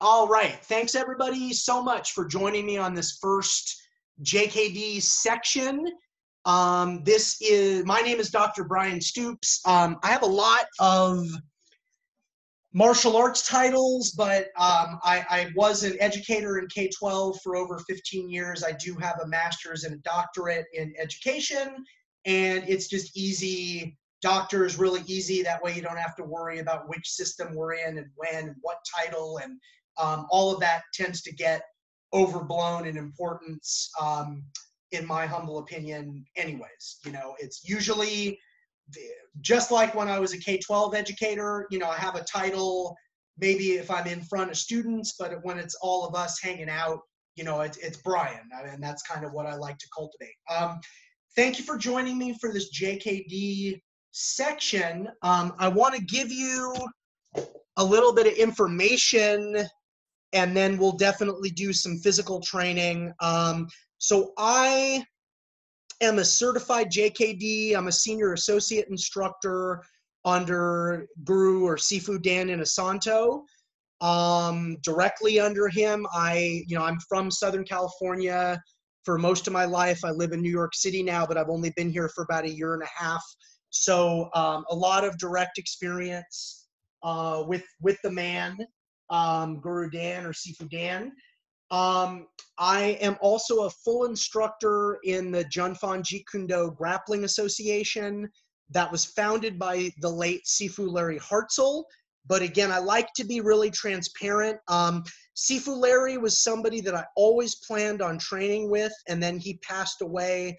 All right. Thanks everybody so much for joining me on this first JKD section. My name is Dr. Bryan Stoops. I have a lot of martial arts titles, but I was an educator in K-12 for over 15 years. I do have a master's and a doctorate in education, and it's just easy. Doctor is really easy. That way you don't have to worry about which system we're in and when and what title, and all of that tends to get overblown in importance, in my humble opinion anyways. You know, it's usually just like when I was a K-12 educator, you know, I have a title, maybe if I'm in front of students, but when it's all of us hanging out, you know, it's Bryan, and that's kind of what I like to cultivate. Thank you for joining me for this JKD section. I want to give you a little bit of information, and then we'll definitely do some physical training. So I am a certified JKD. I'm a senior associate instructor under Guru or Sifu Dan Inosanto. Directly under him, I'm from Southern California for most of my life. I live in New York City now, but I've only been here for about a year and a half. So a lot of direct experience with the man, Guru Dan or Sifu Dan. I am also a full instructor in the Jeet Kune Grappling Association that was founded by the late Sifu Larry Hartzell. But again, I like to be really transparent. Sifu Larry was somebody that I always planned on training with, and then he passed away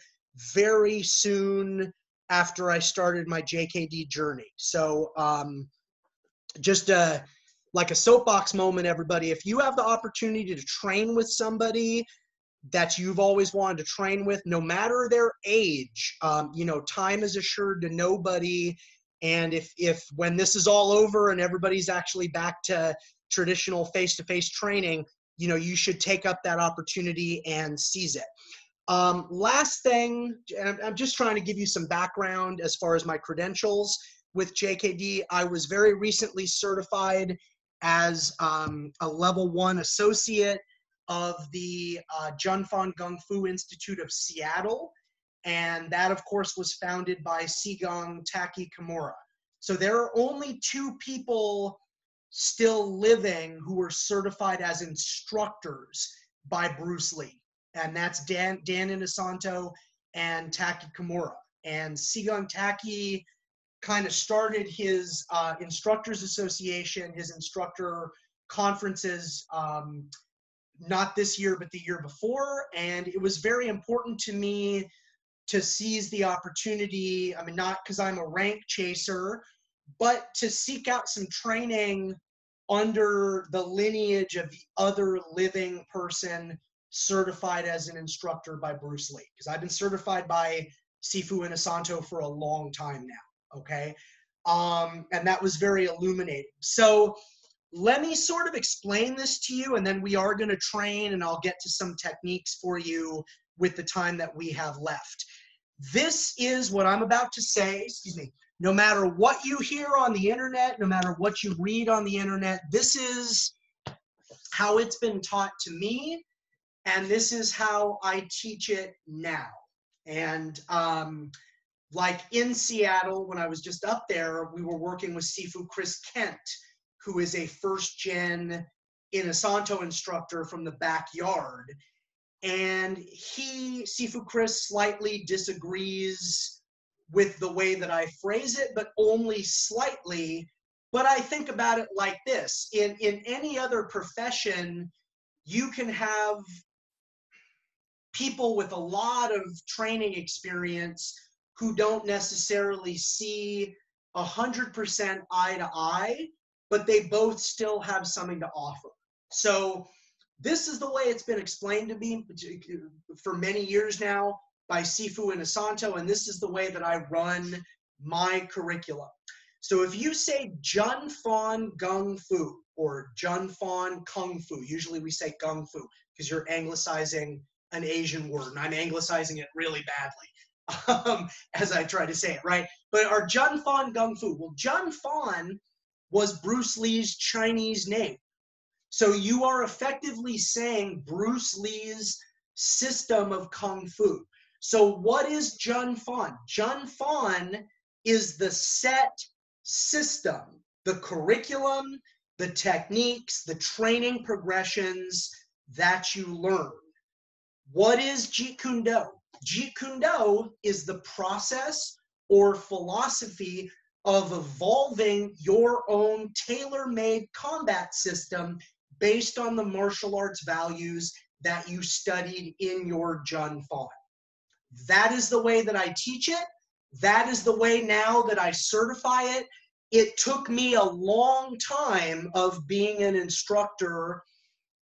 very soon after I started my JKD journey. So just like a soapbox moment, everybody. If you have the opportunity to train with somebody that you've always wanted to train with, no matter their age, you know, time is assured to nobody. And if when this is all over and everybody's actually back to traditional face-to-face training, you know, you should take up that opportunity and seize it. Last thing, I'm just trying to give you some background as far as my credentials with JKD. I was very recently certified as a level 1 associate of the Junfan Gung Fu Institute of Seattle. And that, of course, was founded by Sigung Taki Kimura. So there are only 2 people still living who were certified as instructors by Bruce Lee. And that's Dan Inosanto and Taki Kimura. And Sigung Taki kind of started his instructors association, his instructor conferences, not this year, but the year before. And it was very important to me to seize the opportunity. I mean, not because I'm a rank chaser, but to seek out some training under the lineage of the other living person certified as an instructor by Bruce Lee. Because I've been certified by Sifu Inosanto for a long time now. Okay. And that was very illuminating. So let me sort of explain this to you, and then we are going to train, and I'll get to some techniques for you with the time that we have left. This is what I'm about to say, excuse me, no matter what you hear on the internet, no matter what you read on the internet, this is how it's been taught to me, and this is how I teach it now. And like in Seattle, when I was just up there, we were working with Sifu Chris Kent, who is a first-gen Inosanto instructor from the backyard. And Sifu Chris, slightly disagrees with the way that I phrase it, but only slightly. But I think about it like this. In any other profession, you can have people with a lot of training experience who don't necessarily see 100% eye to eye, but they both still have something to offer. So this is the way it's been explained to me for many years now by Sifu Inosanto, and this is the way that I run my curriculum. So if you say Junfan Gung Fu or Junfan Kung Fu, usually we say Gung Fu because you're anglicizing an Asian word, and I'm anglicizing it really badly as I try to say it, right? But our Junfan Gung Fu, well, Junfan was Bruce Lee's Chinese name. So you are effectively saying Bruce Lee's system of Kung Fu. So what is Jun Fan? Jun Fan is the set system, the curriculum, the techniques, the training progressions that you learn. What is Jeet Kune Do? Jeet Kune Do is the process or philosophy of evolving your own tailor-made combat system based on the martial arts values that you studied in your Jun Fan. That is the way that I teach it. That is the way now that I certify it. It took me a long time of being an instructor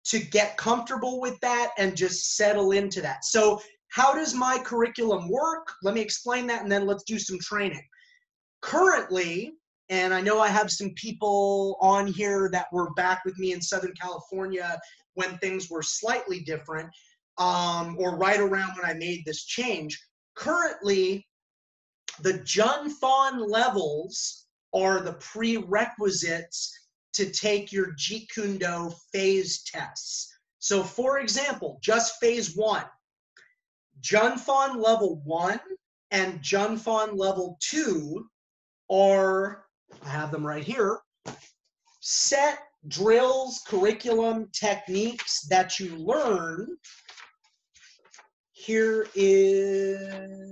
to get comfortable with that and just settle into that. So how does my curriculum work? Let me explain that, and then let's do some training. Currently, and I know I have some people on here that were back with me in Southern California when things were slightly different, or right around when I made this change. Currently, the Jun Fan levels are the prerequisites to take your Jeet Kune Do phase tests. So for example, just phase 1, Jun Fan level 1 and Jun Fan level 2 are, I have them right here, set drills, curriculum, techniques that you learn. Here is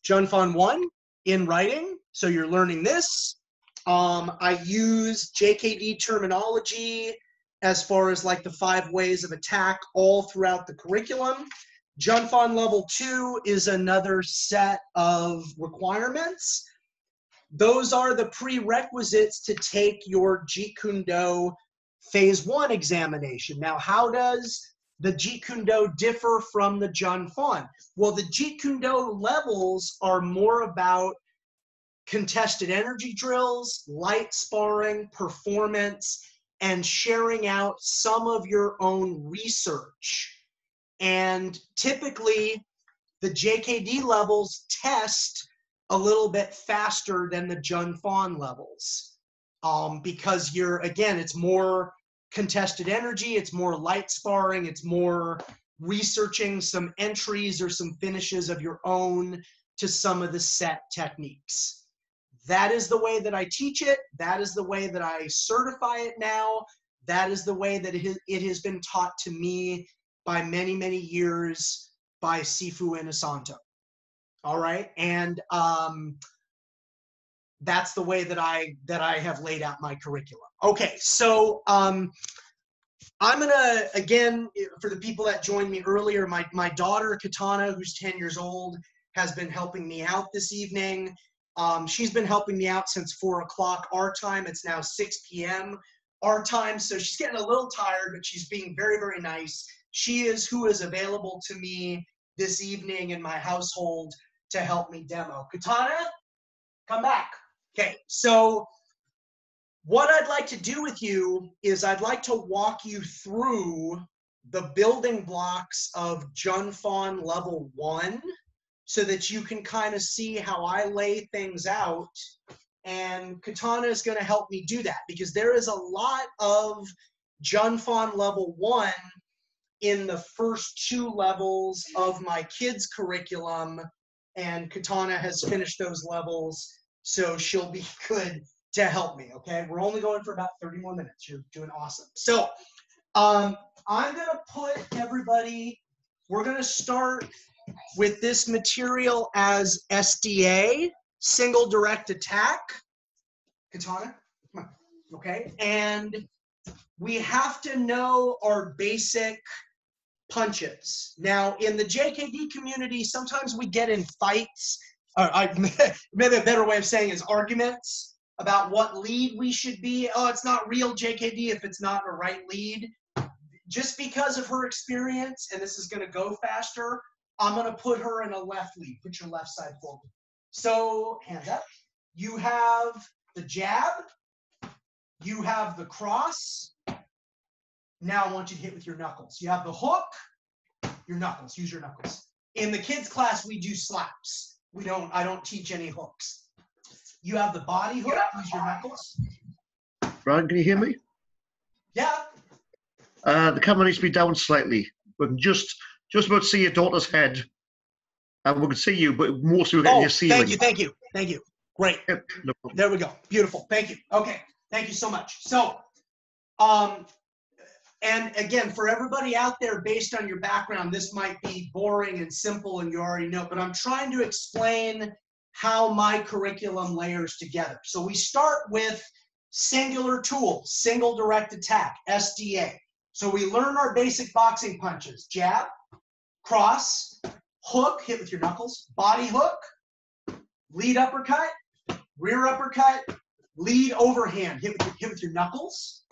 Jun Fan 1 in writing. So you're learning this. I use JKD terminology as far as like the 5 ways of attack all throughout the curriculum. Jun Fan level 2 is another set of requirements. Those are the prerequisites to take your Jeet Kune Do phase 1 examination. Now, how does the Jeet Kune Do differ from the Jun Fan? Well, the Jeet Kune Do levels are more about contested energy drills, light sparring, performance, and sharing out some of your own research. And typically, the JKD levels test a little bit faster than the Jun Fan levels, because again, it's more contested energy, it's more light sparring, it's more researching some entries or some finishes of your own to some of the set techniques. That is the way that I teach it. That is the way that I certify it now. That is the way that it has been taught to me by many, many years by Sifu Inosanto. All right, and that's the way that I have laid out my curriculum. Okay, so I'm gonna, again, for the people that joined me earlier, my daughter Katana, who's 10 years old, has been helping me out this evening. She's been helping me out since 4 o'clock our time. It's now 6 p.m. our time, so she's getting a little tired, but she's being very, very nice. She is who is available to me this evening in my household to help me demo. Katana, come back. Okay, so what I'd like to do with you is I'd like to walk you through the building blocks of Jun Fan level 1 so that you can kind of see how I lay things out. And Katana is going to help me do that because there is a lot of Jun Fan level 1 in the first 2 levels of my kids' curriculum, and Katana has finished those levels, so she'll be good to help me, okay? We're only going for about 30 more minutes. You're doing awesome. So I'm going to put everybody, we're going to start with this material as SDA, single direct attack. Katana, come on, okay? And we have to know our basic punches. Now, in the JKD community, sometimes we get in fights, or maybe a better way of saying is arguments about what lead we should be. Oh, it's not real JKD if it's not a right lead. Just because of her experience, and this is going to go faster, I'm going to put her in a left lead. Put your left side forward. So, hand up. You have the jab. You have the cross. Now I want you to hit with your knuckles. You have the hook, your knuckles. Use your knuckles. In the kids class, we do slaps. I don't teach any hooks. You have the body hook. Use your knuckles. Brian, can you hear me? Yeah. The camera needs to be down slightly. We can just about see your daughter's head. And we can see you, but mostly we're getting your ceiling. Thank you. Great. Yep, no problem. There we go. Beautiful. Thank you. Okay. Thank you so much. So, and again, for everybody out there, based on your background, this might be boring and simple and you already know, but I'm trying to explain how my curriculum layers together. So we start with singular tools, single direct attack, SDA. So we learn our basic boxing punches: jab, cross, hook, hit with your knuckles, body hook, lead uppercut, rear uppercut, lead overhand, hit with your knuckles,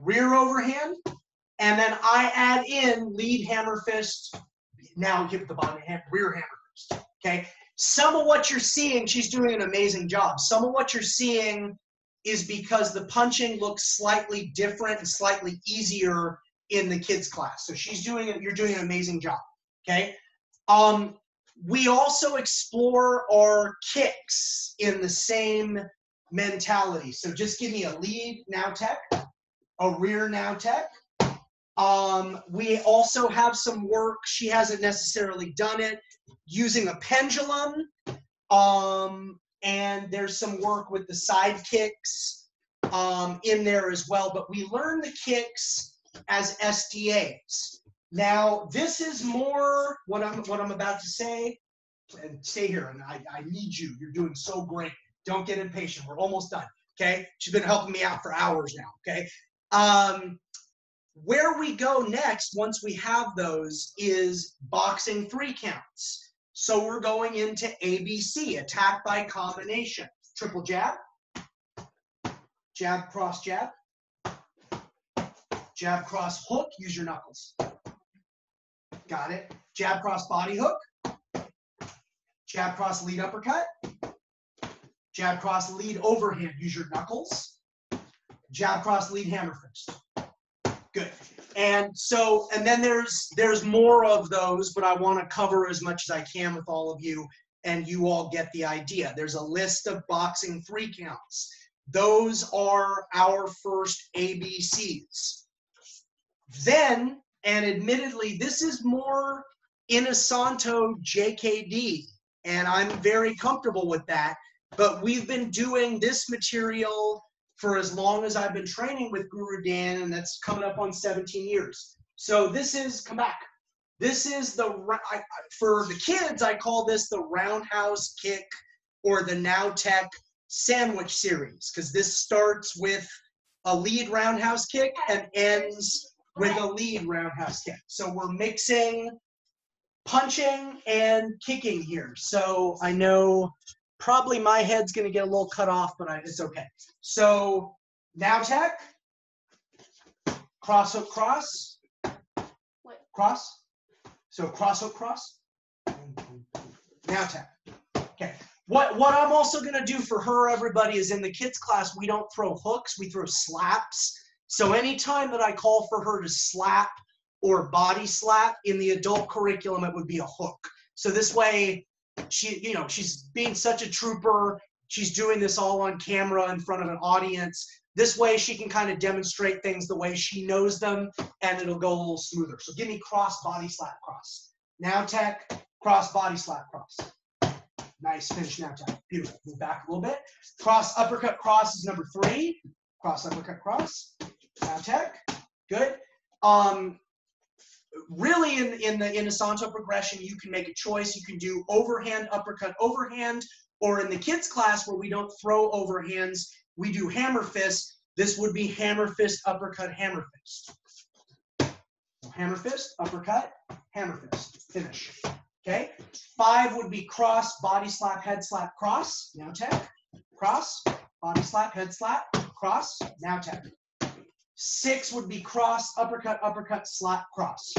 rear overhand, and then I add in lead hammer fist. Now hit with the body hand, rear hammer fist. Okay. Some of what you're seeing, she's doing an amazing job. Some of what you're seeing is because the punching looks slightly different and slightly easier in the kids class. So she's doing it. You're doing an amazing job. Okay. We also explore our kicks in the same mentality. So just give me a lead now tech, a rear now tech. We also have some work, she hasn't necessarily done it, using a pendulum. And there's some work with the side kicks in there as well. But we learn the kicks as SDAs. Now, this is more what I'm about to say. And stay here, and I need you. You're doing so great. Don't get impatient. We're almost done. Okay? She's been helping me out for hours now. Okay? Where we go next, once we have those, is boxing 3 counts. So we're going into ABC, attack by combination. Triple jab, jab, cross, jab, jab, cross, hook, use your knuckles. Got it. Jab, cross, body hook, jab, cross, lead uppercut, jab, cross, lead overhand, use your knuckles, jab, cross, lead hammer fist. Good. And so, and then there's more of those, but I want to cover as much as I can with all of you, and you all get the idea. There's a list of boxing 3 counts. Those are our first ABCs. Then, and admittedly, this is more Inosanto JKD, and I'm very comfortable with that, but we've been doing this material for as long as I've been training with Guru Dan, and that's coming up on 17 years. So this is, come back. This is for the kids, I call this the roundhouse kick or the Now Tech sandwich series, because this starts with a lead roundhouse kick and ends with a lead roundhouse kick. So we're mixing punching and kicking here. So I know probably my head's going to get a little cut off, but it's okay. So Now Tech, cross hook cross, cross. So cross hook cross, Now Tech. Okay. What I'm also going to do for her, everybody, is in the kids class, we don't throw hooks, we throw slaps. So anytime that I call for her to slap or body slap in the adult curriculum, it would be a hook. So this way, she's being such a trooper. She's doing this all on camera in front of an audience. This way she can kind of demonstrate things the way she knows them, and it'll go a little smoother. So give me cross, body, slap, cross. Now Tech, cross, body, slap, cross. Nice, finish Now Tech. Beautiful. Move back a little bit. Cross, uppercut, cross is number 3. Cross, uppercut, cross. Now Tech. Good. Really, in the Inosanto progression, you can make a choice. You can do overhand, uppercut, overhand, or in the kids class where we don't throw overhands, we do hammer fist. This would be hammer fist, uppercut, hammer fist. So hammer fist, uppercut, hammer fist. Finish. Okay. 5 would be cross, body slap, head slap, cross. Now Tech. Cross, body slap, head slap, cross. Now Tech. 6 would be cross, uppercut, uppercut, slap, cross.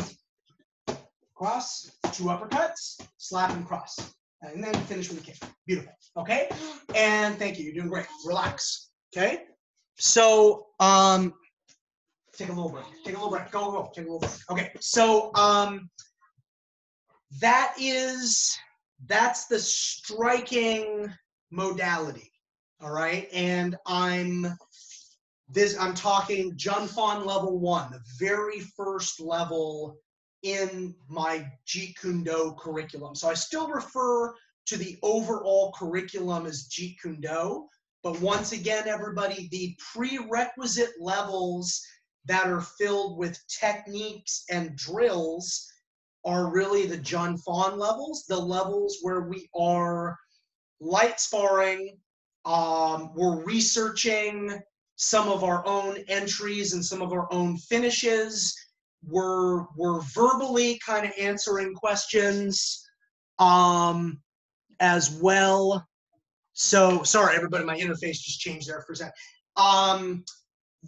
Cross, 2 uppercuts, slap, and cross. And then finish with a kick. Beautiful. Okay? And thank you. You're doing great. Relax. Okay? So, take a little break. Take a little break. Go. Take a little break. Okay. So, that's the striking modality. All right? And I'm I'm talking Junfan level 1, the very first level in my Jeet Kune Do curriculum. So I still refer to the overall curriculum as Jeet Kune Do, but once again, everybody, the prerequisite levels that are filled with techniques and drills are really the Junfan levels, the levels where we are light sparring, we're researching some of our own entries and some of our own finishes. We're verbally kind of answering questions as well. So sorry, everybody, my interface just changed there for a second.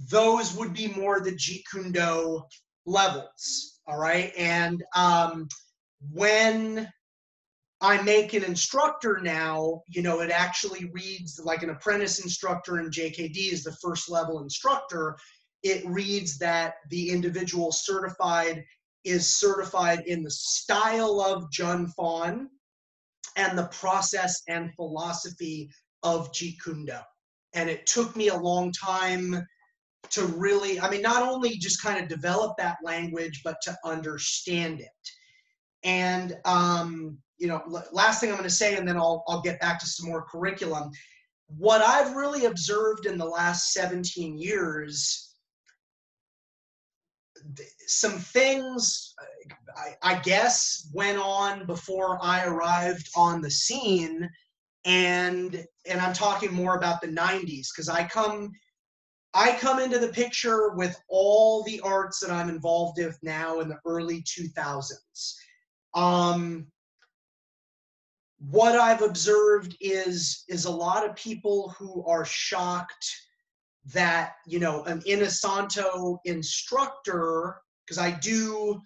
Those would be more the Jeet Kune Do levels, all right? And when I make an instructor now, you know, it actually reads like an apprentice instructor in JKD is the first level instructor. It reads that the individual certified is certified in the style of Junfan and the process and philosophy of Jeet Kune Do. And it took me a long time to really, I mean, not only just kind of develop that language, but to understand it. And, you know, last thing I'm going to say, and then I'll get back to some more curriculum. What I've really observed in the last 17 years, some things, I guess, went on before I arrived on the scene. And I'm talking more about the 90s, because I come into the picture with all the arts that I'm involved with now in the early 2000s. What I've observed is a lot of people who are shocked that, you know, an Inosanto instructor, because I do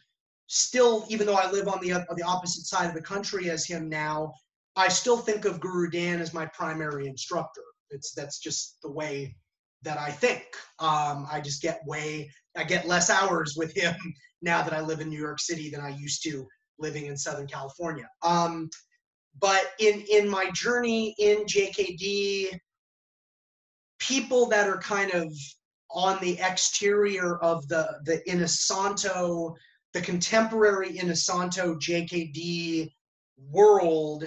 still, even though I live on the opposite side of the country as him now, I still think of Guru Dan as my primary instructor. That's just the way that I think. I just get less hours with him now that I live in New York City than I used to living in Southern California. But in my journey in JKD, people that are kind of on the exterior of the Inosanto, the contemporary Inosanto JKD world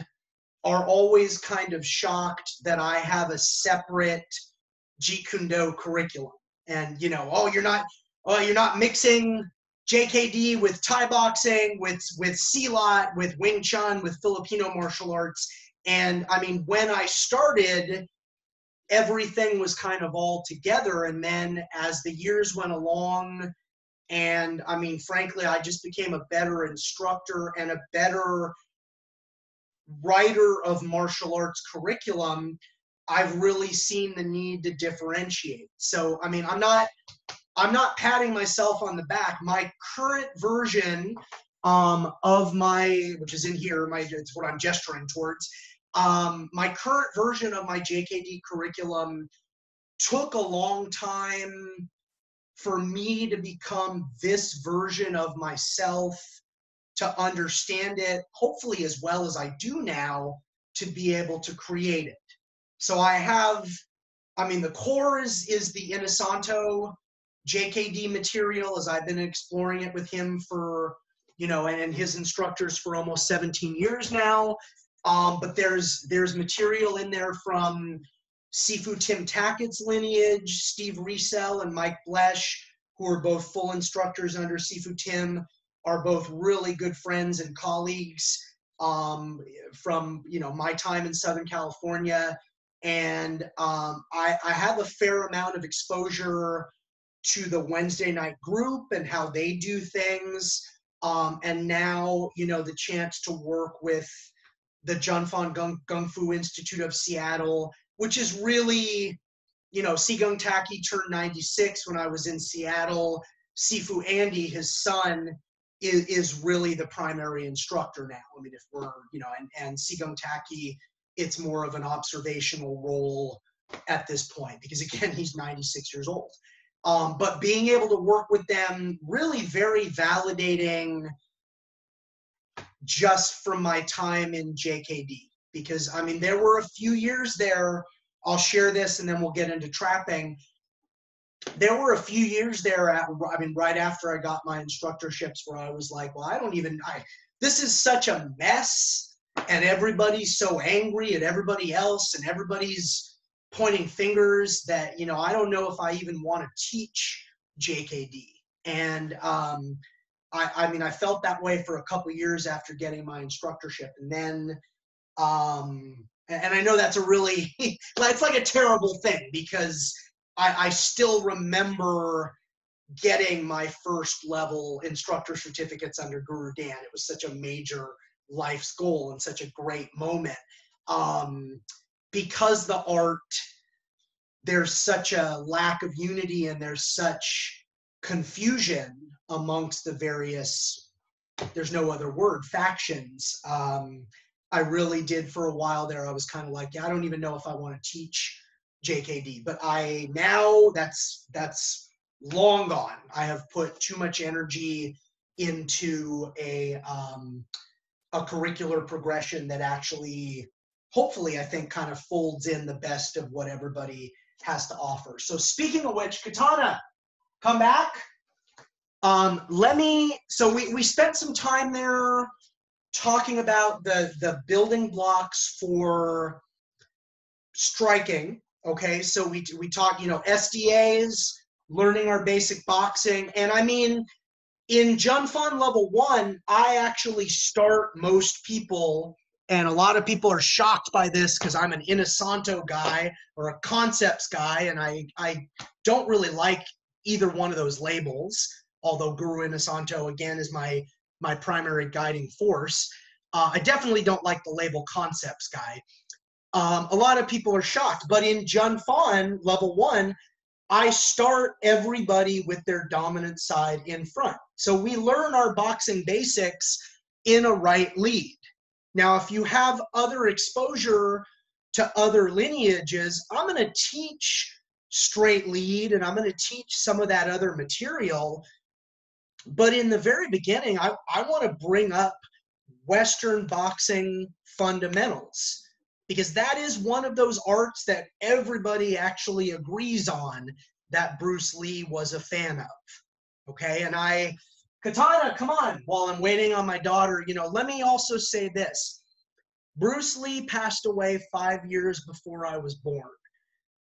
are always kind of shocked that I have a separate Jeet Kune Do curriculum. And, you know, you're not mixing JKD with Thai boxing, with Silat, with Wing Chun, with Filipino martial arts. And I mean, when I started, everything was kind of all together. And then as the years went along, and I mean, frankly, I just became a better instructor and a better writer of martial arts curriculum, I've really seen the need to differentiate. So, I mean, I'm not patting myself on the back. My current version of my, which is in here, it's what I'm gesturing towards. My current version of my JKD curriculum took a long time for me to become this version of myself, to understand it, hopefully as well as I do now, to be able to create it. So I have, I mean, the core is the Inosanto JKD material, as I've been exploring it with him for, you know, and his instructors for almost 17 years now. But there's material in there from Sifu Tim Tackett's lineage, Steve Riesel and Mike Blesch, who are both full instructors under Sifu Tim, are both really good friends and colleagues from, you know, my time in Southern California. And I have a fair amount of exposure to the Wednesday night group and how they do things. And now, you know, the chance to work with the Junfan Gung Fu Institute of Seattle, which is really, you know, Sigung Taki turned 96 when I was in Seattle. Sifu Andy, his son, is really the primary instructor now. I mean, if we're, you know, and Sigung Taki, it's more of an observational role at this point, because again, he's 96 years old. But being able to work with them, really very validating just from my time in JKD. Because, I mean, there were a few years there, I'll share this and then we'll get into trapping. there were a few years there, right after I got my instructorships, where I was like, well, this is such a mess, and everybody's so angry at everybody else, and everybody's pointing fingers that, I don't know if I even want to teach JKD. And I felt that way for a couple years after getting my instructorship. And then, and I know that's a really, it's like a terrible thing, because I still remember getting my first level instructor certificates under Guru Dan. It was such a major life's goal and such a great moment. Because the art, there's such a lack of unity and there's such confusion amongst the various, there's no other word, factions. I really did, for a while there, I was kind of like, yeah, I don't even know if I want to teach JKD, but now that's long gone. I have put too much energy into a curricular progression that actually, hopefully, I think kind of folds in the best of what everybody has to offer. So speaking of which, Katana, come back. So we spent some time there talking about the building blocks for striking. Okay, so we talked, SDAs, learning our basic boxing, and I mean, in Junfan level 1, I actually start most people, and a lot of people are shocked by this because I'm an Inosanto guy or a concepts guy, and I don't really like either one of those labels, although Guru Inosanto, again, is my primary guiding force. I definitely don't like the label concepts guy. A lot of people are shocked, but in Junfan level 1, I start everybody with their dominant side in front. So we learn our boxing basics in a right lead. Now, if you have other exposure to other lineages, I'm going to teach straight lead and I'm going to teach some of that other material. But in the very beginning, I want to bring up Western boxing fundamentals, because that is one of those arts that everybody actually agrees on that Bruce Lee was a fan of. Okay, and Katana, come on, while I'm waiting on my daughter, let me also say this. Bruce Lee passed away 5 years before I was born.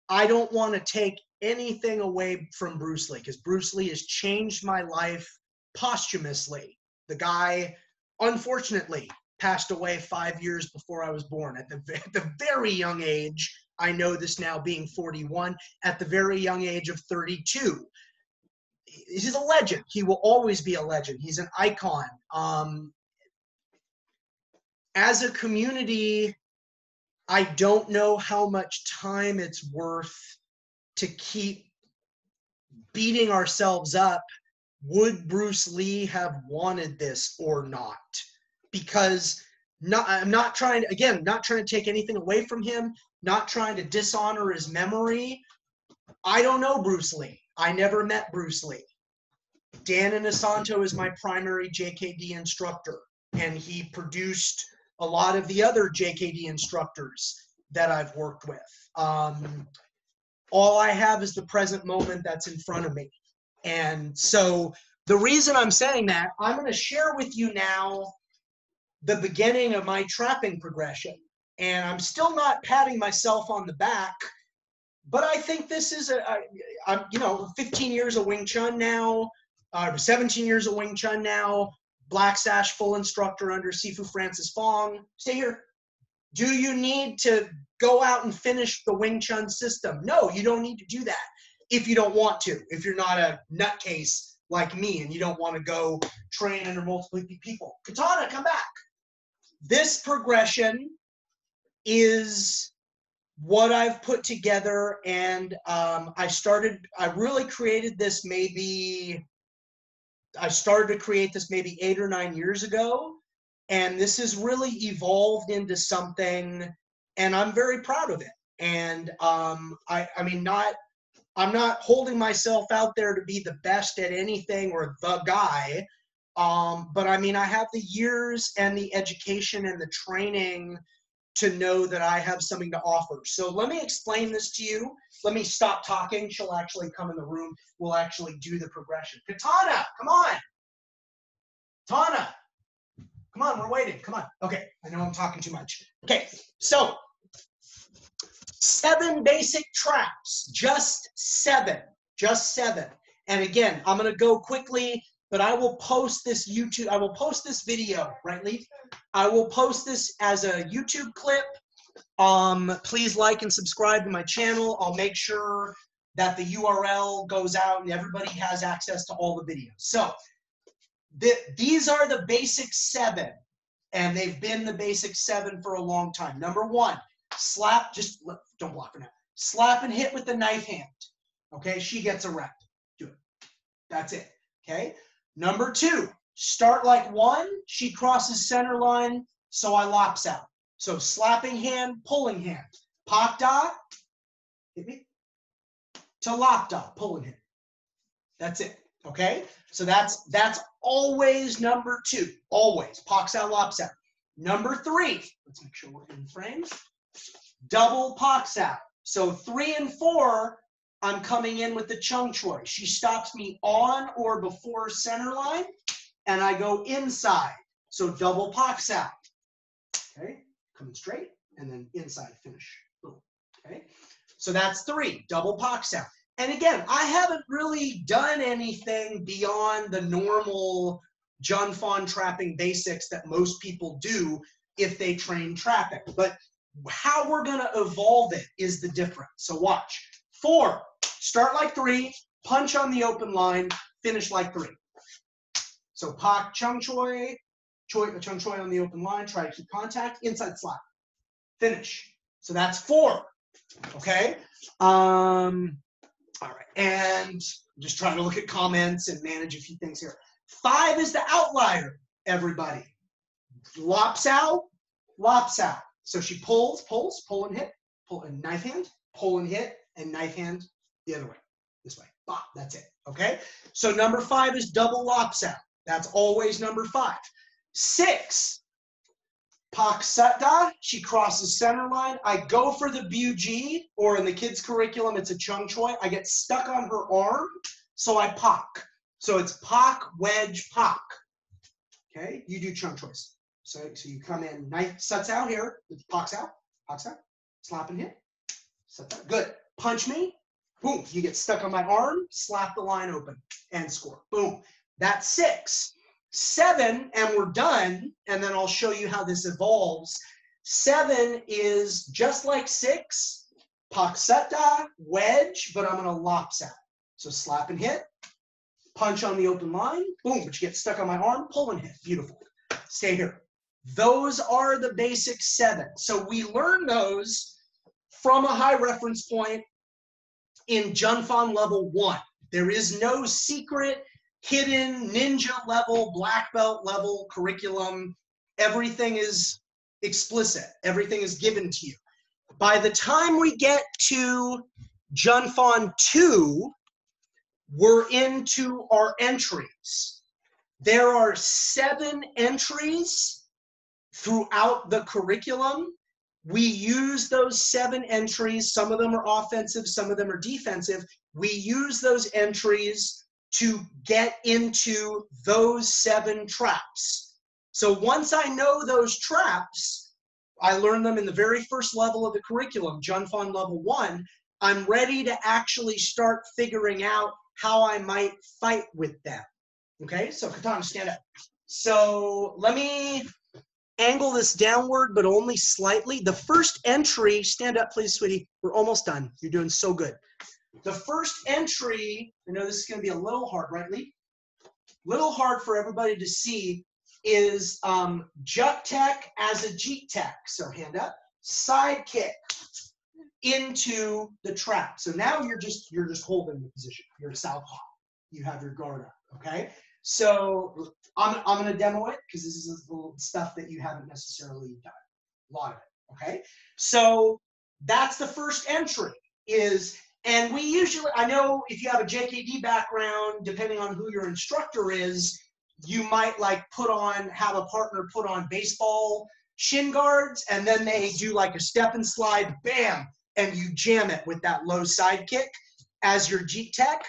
I don't want to take anything away from Bruce Lee, because Bruce Lee has changed my life posthumously. The guy, unfortunately, passed away 5 years before I was born at the very young age. I know this now, being 41, at the very young age of 32. He's a legend. He will always be a legend. He's an icon. As a community, I don't know how much time it's worth to keep beating ourselves up. Would Bruce Lee have wanted this or not? Because I'm not trying to take anything away from him, not trying to dishonor his memory. I don't know Bruce Lee. I never met Bruce Lee. Dan Inosanto is my primary JKD instructor, and he produced a lot of the other JKD instructors that I've worked with. All I have is the present moment that's in front of me. And so the reason I'm saying that, I'm going to share with you now the beginning of my trapping progression. And I'm still not patting myself on the back, but I think this is I'm 15 years of Wing Chun now, 17 years of Wing Chun now, Black Sash full instructor under Sifu Francis Fong. Stay here. Do you need to go out and finish the Wing Chun system? No, you don't need to do that if you don't want to, if you're not a nutcase like me and you don't want to go train under multiple people. Katana, come back. This progression is what I've put together, and I started to create this maybe 8 or 9 years ago, and this has really evolved into something, and I'm very proud of it. And I'm not holding myself out there to be the best at anything or the guy, but I mean, I have the years and the education and the training to know that I have something to offer. So let me explain this to you. Let me stop talking. She'll actually come in the room. We'll actually do the progression. Katana, come on. Katana, come on, we're waiting. Come on. Okay, I know I'm talking too much. Okay, so 7 basic traps, just 7. And again, I'm going to go quickly, but I will post this video, right, Lee? I will post this as a YouTube clip. Please like and subscribe to my channel. I'll make sure that the URL goes out and everybody has access to all the videos. So these are the basic 7, and they've been the basic 7 for a long time. Number 1, slap, don't block for now. Slap and hit with the knife hand. Okay, she gets a rep. Do it. That's it. Okay. Number 2, start like 1. She crosses center line, so I lops out. So slapping hand, pulling hand. Pak da, hit me. To lop da, pulling hand. That's it. Okay. So that's always number 2. Always. Poks out, lops out. Number 3. Let's make sure we're in frames. Double poks out. So 3 and 4. I'm coming in with the chung choi. She stops me on or before center line, and I go inside. So double poks out. Okay, coming straight, and then inside finish. Boom. Okay, so that's 3, double poks out. And again, I haven't really done anything beyond the normal Junfon trapping basics that most people do if they train trapping. But how we're going to evolve it is the difference. So watch. 4, start like 3, punch on the open line, finish like 3. So pak chung choi, chung choi on the open line, try to keep contact, inside slap, finish. So that's 4. Okay. All right, and I'm just trying to look at comments and manage a few things here. 5 is the outlier. Everybody, lops out, lops out. So she pulls, pull and hit, pull and knife hand, pull and hit, and knife hand the other way, this way. Bop, that's it. Okay. So number 5 is double lops out. That's always number 5. 6, pak sutta, she crosses center line. I go for the buji, or in the kids' curriculum, it's a chung choi. I get stuck on her arm, so I pak. So it's pak, wedge, pak. Okay, you do chung chois. So you come in, knife suts out here, poks out, slap and hit, suts out. Good. Punch me, boom. You get stuck on my arm, slap the line open, and score. Boom. That's 6. 7, and we're done, and then I'll show you how this evolves. 7 is just like 6, paksetta, wedge, but I'm going to lops out. So slap and hit, punch on the open line, boom, but you get stuck on my arm, pull and hit. Beautiful. Stay here. Those are the basic 7. So we learn those from a high reference point in Junfon level 1. There is no secret, hidden, ninja level, black belt level curriculum. Everything is explicit. Everything is given to you. By the time we get to Junfon 2, we're into our entries. There are 7 entries throughout the curriculum. We use those 7 entries. Some of them are offensive, some of them are defensive. We use those entries to get into those 7 traps. So once I know those traps, I learn them in the very first level of the curriculum, Junfon level 1, I'm ready to actually start figuring out how I might fight with them. Okay, so Katana, stand up. So let me angle this downward, but only slightly. The first entry, stand up please, sweetie. We're almost done. You're doing so good. The first entry, I know this is going to be a little hard, right, Lee? Little hard for everybody to see is juk tech as a jeet tech. So hand up, side kick into the trap. So now you're just holding the position. You're a southpaw. You have your guard up. Okay. So I'm going to demo it because this is the stuff that you haven't necessarily done. A lot of it. Okay. So that's the first entry is. And we usually, I know if you have a JKD background, depending on who your instructor is, you might like have a partner put on baseball shin guards, and then they do like a step and slide, bam, and you jam it with that low side kick as your Jeet tech.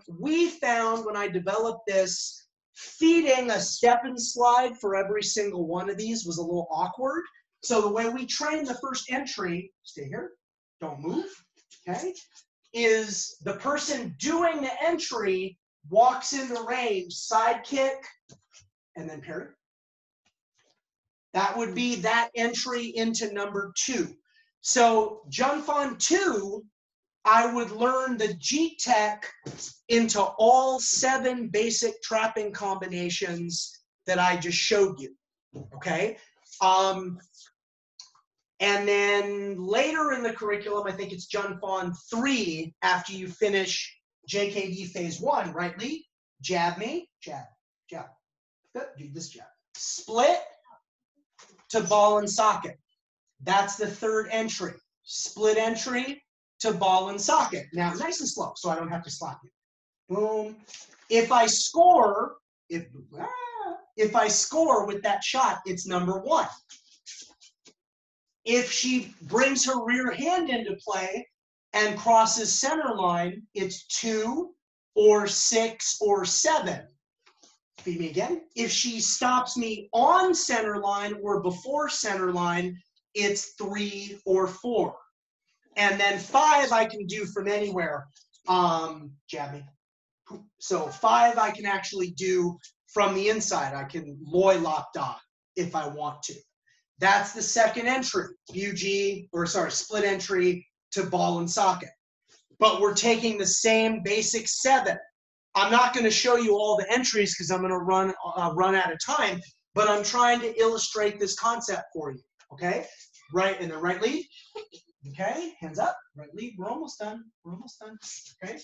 We found when I developed this, feeding a step and slide for every single one of these was a little awkward. So the way we train the first entry, stay here, don't move, okay, is the person doing the entry walks into range, side kick, and then parry. That would be that entry into number 2. So Junfan 2, I would learn the Jeet tech into all 7 basic trapping combinations that I just showed you, okay? And then later in the curriculum, I think it's Junfan 3, after you finish JKD phase 1, right, Lee? Jab me, jab, jab. Good, do this jab. Split to ball and socket. That's the 3rd entry. Split entry to ball and socket. Now, nice and slow, so I don't have to slap you. Boom. If I score, if I score with that shot, it's number 1. If she brings her rear hand into play and crosses center line, it's 2 or 6 or 7. Feed me again. If she stops me on center line or before center line, it's 3 or 4. And then 5 I can do from anywhere. Jab me. So 5 I can actually do from the inside. I can loy lock da if I want to. That's the 2nd entry, split entry to ball and socket. But we're taking the same basic 7. I'm not going to show you all the entries because I'm going to run out of time, but I'm trying to illustrate this concept for you, okay? Right, and then right lead, okay? Hands up, right lead, we're almost done, okay?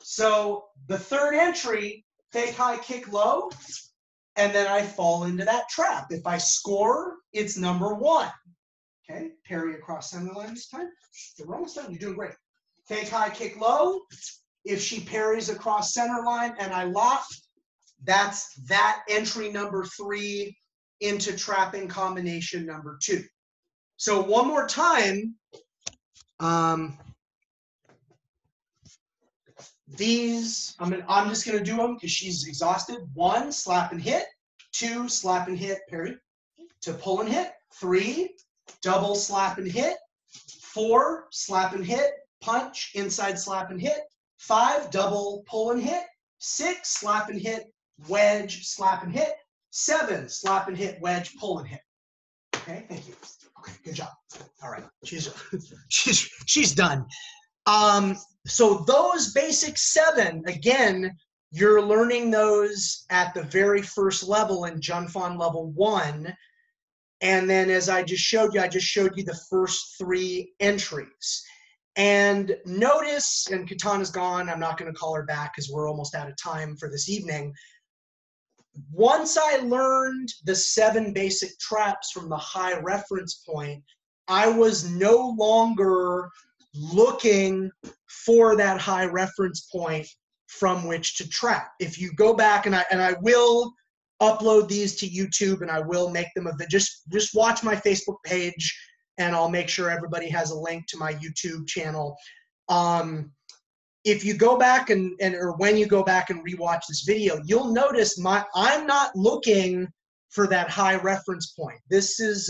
So the 3rd entry, fake high, kick low, and then I fall into that trap. If I score, it's number 1. Okay, parry across center line this time. We're almost done. You're doing great. Fake high, kick low. If she parries across center line and I lock, that's that entry number 3 into trapping combination number 2. So one more time. These, I'm just going to do them because she's exhausted. 1, slap and hit. 2, slap and hit, parry, to pull and hit. 3, double slap and hit. 4, slap and hit, punch, inside slap and hit. 5, double pull and hit. 6, slap and hit, wedge, slap and hit. 7, slap and hit, wedge, pull and hit. Okay, thank you. Okay, good job. All right, she's done. So those basic 7, again, you're learning those at the very first level in Junfan level 1. And then as I just showed you the first 3 entries. And notice, and Katana's gone, I'm not going to call her back because we're almost out of time for this evening. Once I learned the 7 basic traps from the high reference point, I was no longer looking for that high reference point from which to trap. If you go back, and I will upload these to YouTube, and I will make them just watch my Facebook page, and I'll make sure everybody has a link to my YouTube channel. If you go back or when you go back and rewatch this video, you'll notice I'm not looking for that high reference point. This is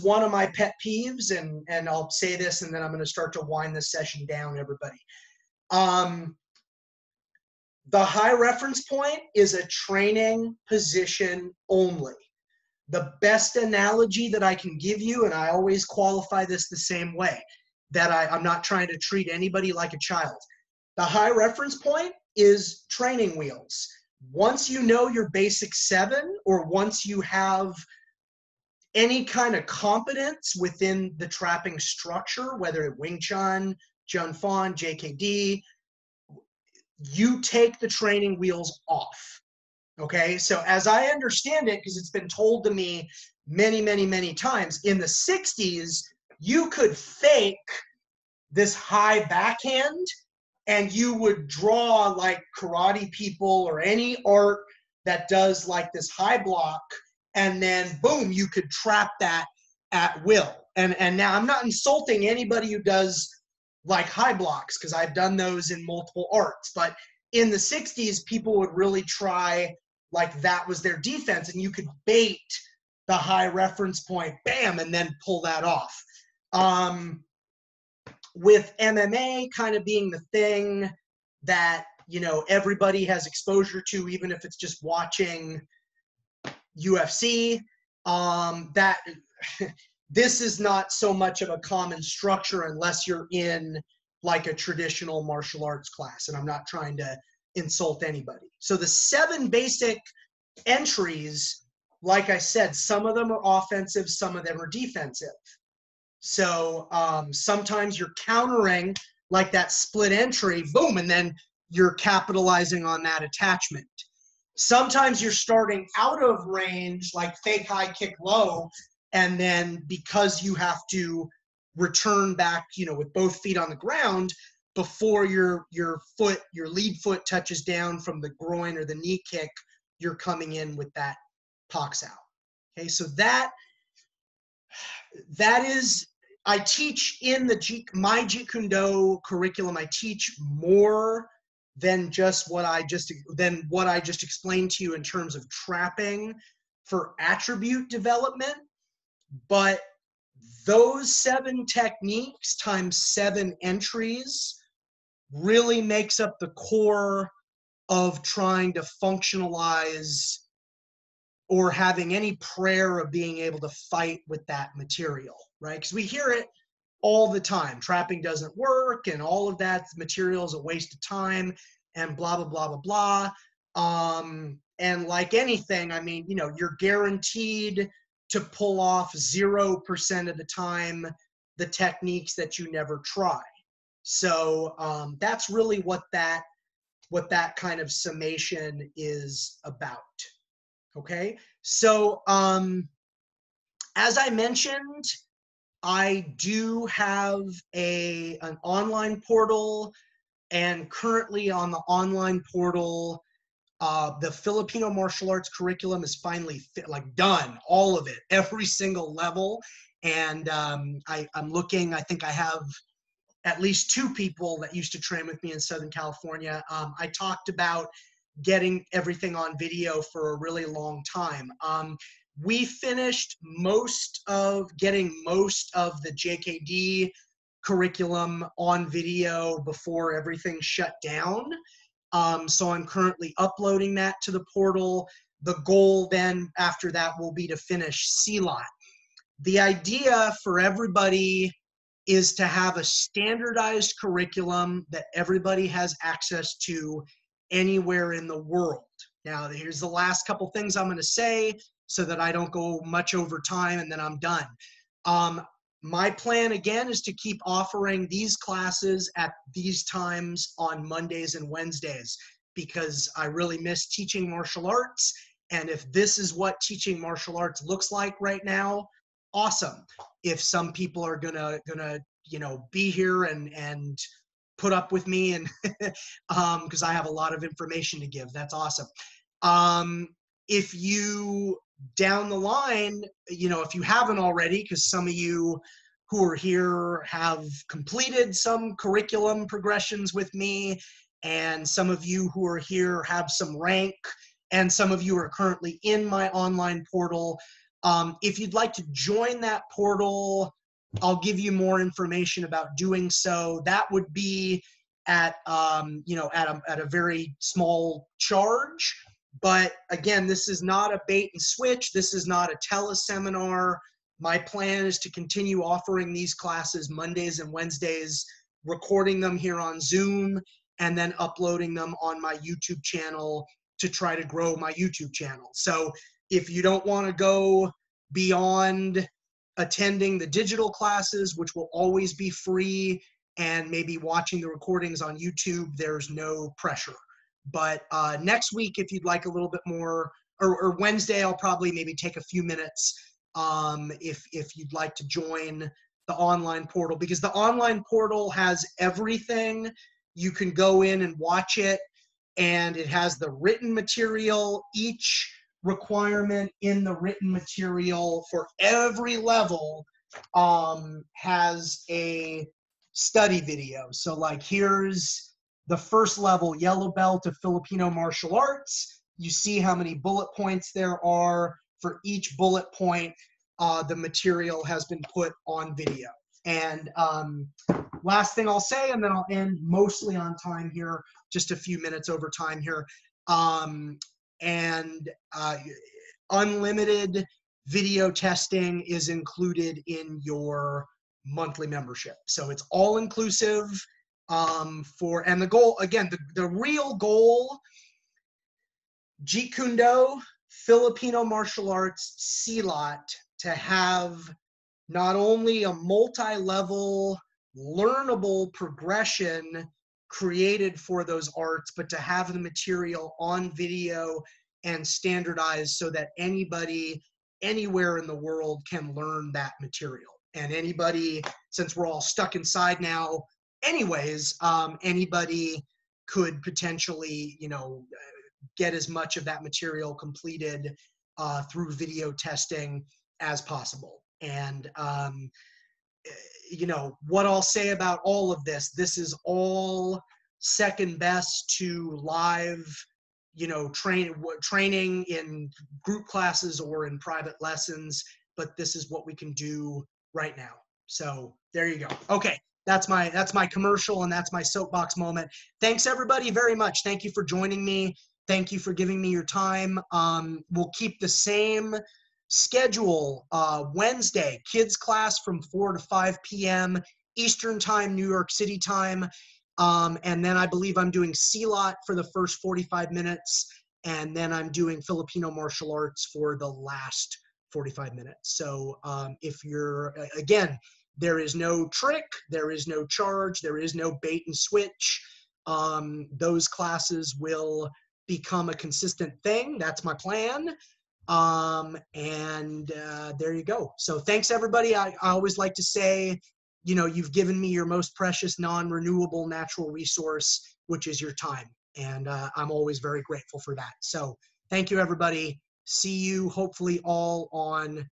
one of my pet peeves, and I'll say this, and then I'm going to start to wind this session down, everybody. The high reference point is a training position only. The best analogy that I can give you, and I always qualify this the same way, that I'm not trying to treat anybody like a child. The high reference point is training wheels. Once you know your basic 7, or once you have any kind of competence within the trapping structure, whether it's Wing Chun, Junfan, JKD, you take the training wheels off. Okay, so as I understand it, because it's been told to me many, many, many times, in the 60s, you could fake this high backhand and you would draw like karate people or any art that does like this high block, and then boom, you could trap that at will. And now I'm not insulting anybody who does like high blocks, because I've done those in multiple arts, but in the 60s, people would really try, like that was their defense, and you could bait the high reference point, bam, and then pull that off. With MMA kind of being the thing that, you know, everybody has exposure to, even if it's just watching UFC, that this is not so much of a common structure unless you're in like a traditional martial arts class, and I'm not trying to insult anybody. So the 7 basic entries, like I said, some of them are offensive, some of them are defensive. So sometimes you're countering like that split entry, boom, and then you're capitalizing on that attachment. Sometimes you're starting out of range, like fake high, kick low, and then because you have to return back, you know, with both feet on the ground before your lead foot touches down from the groin or the knee kick, you're coming in with that pox out. Okay, so that is, I teach in my Jeet Kune Do curriculum. I teach more than just what I just explained to you in terms of trapping for attribute development. But those 7 techniques times 7 entries really makes up the core of trying to functionalize or having any prayer of being able to fight with that material, right? Because we hear it all the time. Trapping doesn't work, and all of that material is a waste of time, and blah, blah, blah, blah, blah. And like anything, I mean, you know, you're guaranteed to pull off 0% of the time the techniques that you never try. So that's really what that kind of summation is about. Okay, so as I mentioned, I do have an online portal, and currently on the online portal, the Filipino martial arts curriculum is finally done, all of it, every single level. And I'm looking, I think I have at least 2 people that used to train with me in Southern California. I talked about getting everything on video for a really long time. We finished getting most of the JKD curriculum on video before everything shut down. So I'm currently uploading that to the portal. The goal then after that will be to finish CLOT. The idea for everybody is to have a standardized curriculum that everybody has access to anywhere in the world. Now, here's the last couple things I'm going to say so that I don't go much over time and then I'm done. My plan, again, is to keep offering these classes at these times on Mondays and Wednesdays, because I really miss teaching martial arts. And if this is what teaching martial arts looks like right now, awesome. If some people are gonna you know, be here and put up with me, and because I have a lot of information to give, that's awesome. If you down the line, you know, if you haven't already, because some of you who are here have completed some curriculum progressions with me, and some of you who are here have some rank, and some of you are currently in my online portal. If you'd like to join that portal, I'll give you more information about doing so. That would be at you know, at a very small charge. But again, this is not a bait and switch. This is not a teleseminar. My plan is to continue offering these classes Mondays and Wednesdays, recording them here on Zoom, and then uploading them on my YouTube channel to try to grow my YouTube channel. So if you don't want to go beyond attending the digital classes, which will always be free, and maybe watching the recordings on YouTube, there's no pressure. But next week, if you'd like a little bit more, or Wednesday, I'll probably maybe take a few minutes if you'd like to join the online portal, because the online portal has everything. You can go in and watch it, and it has the written material. Each requirement in the written material for every level has a study video. So like here's the first level, yellow belt of Filipino martial arts. You see how many bullet points there are. For each bullet point, the material has been put on video. And last thing I'll say, and then I'll end mostly on time here, just a few minutes over time here. Unlimited video testing is included in your monthly membership. So it's all inclusive and the goal, again, the real goal, Jeet Kune, Filipino martial arts, Silat, to have not only a multi-level learnable progression created for those arts, but to have the material on video and standardized so that anybody anywhere in the world can learn that material. And anybody, since we're all stuck inside now anyways, anybody could potentially, you know, get as much of that material completed through video testing as possible. And you know, what I'll say about all of this is all second best to live, you know, training in group classes or in private lessons, but this is what we can do right now. So there you go. Okay, that's my commercial, and that's my soapbox moment. Thanks everybody very much. Thank you for joining me. Thank you for giving me your time. We'll keep the same schedule. Wednesday, kids class from 4 to 5 p.m. Eastern time, New York City time. And then I believe I'm doing Silat for the first 45 minutes. And then I'm doing Filipino martial arts for the last 45 minutes. So if you're, again, there is no trick, there is no charge, there is no bait and switch. Those classes will become a consistent thing. That's my plan. There you go. So thanks everybody. I always like to say, you know, you've given me your most precious non-renewable natural resource, which is your time. And I'm always very grateful for that. So thank you everybody. See you hopefully all on